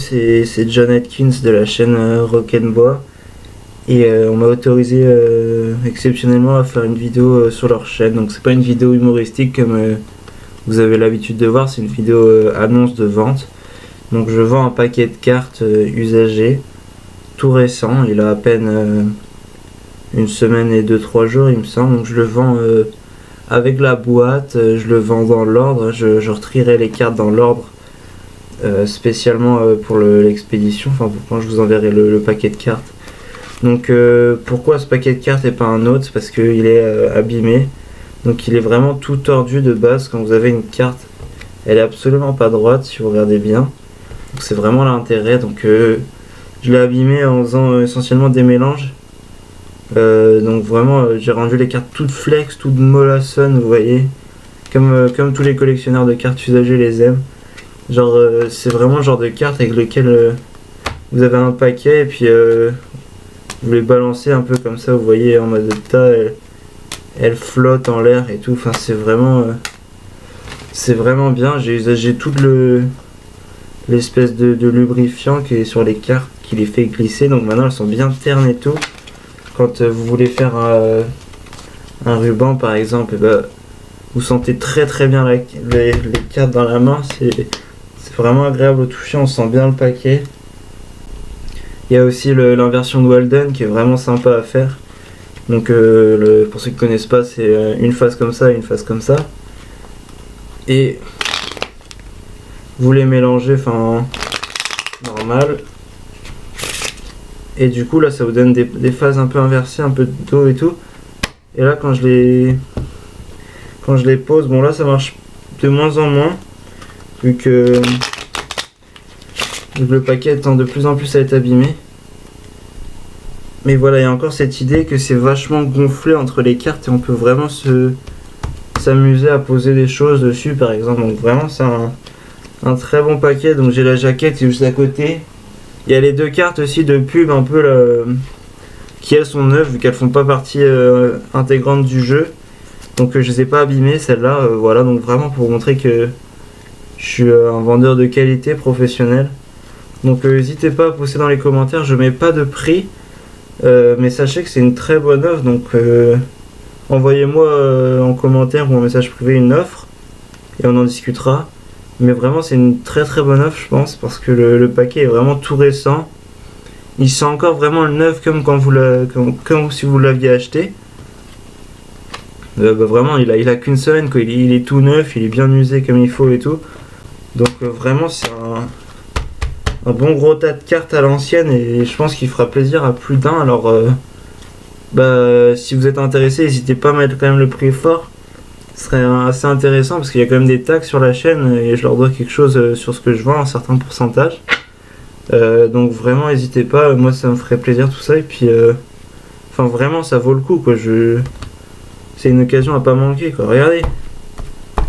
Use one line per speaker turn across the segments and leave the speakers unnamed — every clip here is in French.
C'est John Atkins de la chaîne Rock'n'Bois et on m'a autorisé exceptionnellement à faire une vidéo sur leur chaîne. Donc c'est pas une vidéo humoristique comme vous avez l'habitude de voir, c'est une vidéo annonce de vente. Donc je vends un paquet de cartes usagées, tout récent, il a à peine une semaine et 2-3 jours il me semble. Donc je le vends avec la boîte, je le vends dans l'ordre, je retrierai les cartes dans l'ordre. Spécialement pour l'expédition, enfin quand je vous enverrai le paquet de cartes. Donc pourquoi ce paquet de cartes et pas un autre? Parce qu'il est abîmé, donc il est vraiment tout tordu de base. Quand vous avez une carte, elle est absolument pas droite si vous regardez bien, donc c'est vraiment l'intérêt. Donc je l'ai abîmé en faisant essentiellement des mélanges, donc vraiment j'ai rendu les cartes toutes flex, toutes mollassonnes, vous voyez, comme tous les collectionneurs de cartes usagées les aiment. Genre c'est vraiment le genre de carte avec lequel vous avez un paquet et puis vous les balancez un peu comme ça, vous voyez, en mode tas, elle flotte en l'air et tout. Enfin c'est vraiment bien. J'ai usagé toute l'espèce de lubrifiant qui est sur les cartes, qui les fait glisser, donc maintenant elles sont bien ternes et tout. Quand vous voulez faire un ruban par exemple, et vous sentez très bien les cartes dans la main. C'est vraiment agréable au toucher, on sent bien le paquet. Il y a aussi l'inversion de Walden qui est vraiment sympa à faire. Donc pour ceux qui ne connaissent pas, c'est une face comme ça et une face comme ça. Et vous les mélangez, enfin normal. Et du coup là ça vous donne des phases un peu inversées, un peu d'eau et tout. Et là quand je les pose, bon là ça marche de moins en moins. Vu que le paquet tend de plus en plus à être abîmé. Mais voilà, il y a encore cette idée que c'est vachement gonflé entre les cartes et on peut vraiment s'amuser à poser des choses dessus par exemple. Donc vraiment c'est un très bon paquet. Donc j'ai la jaquette juste à côté. Il y a les deux cartes aussi de pub un peu là, qui elles sont neuves vu qu'elles font pas partie intégrante du jeu. Donc je les ai pas abîmées celles-là. Voilà, donc vraiment pour vous montrer que je suis un vendeur de qualité professionnel. Donc n'hésitez pas à poster dans les commentaires, je mets pas de prix, mais sachez que c'est une très bonne offre. Donc envoyez-moi en commentaire ou en message privé une offre et on en discutera. Mais vraiment c'est une très bonne offre je pense, parce que le paquet est vraiment tout récent. Il sent encore vraiment le neuf comme comme si vous l'aviez acheté. Vraiment il a qu'une semaine quoi. Il est tout neuf, il est bien usé comme il faut et tout. Donc vraiment c'est un bon gros tas de cartes à l'ancienne et je pense qu'il fera plaisir à plus d'un. Alors si vous êtes intéressé, n'hésitez pas à mettre quand même le prix fort. Ce serait assez intéressant parce qu'il y a quand même des taxes sur la chaîne et je leur dois quelque chose sur ce que je vends, un certain pourcentage. Donc vraiment n'hésitez pas, moi ça me ferait plaisir tout ça. Et puis enfin vraiment ça vaut le coup quoi. C'est une occasion à pas manquer quoi. Regardez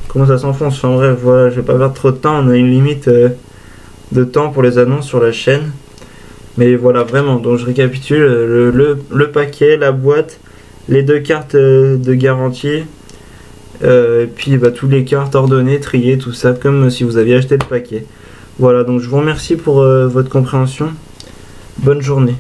comment ça s'enfonce. Enfin bref, voilà, je vais pas perdre trop de temps, on a une limite de temps pour les annonces sur la chaîne. Mais voilà vraiment, donc je récapitule, le paquet, la boîte, les deux cartes de garantie, et puis tous les cartes ordonnées, triées, tout ça, comme si vous aviez acheté le paquet. Voilà, donc je vous remercie pour votre compréhension. Bonne journée.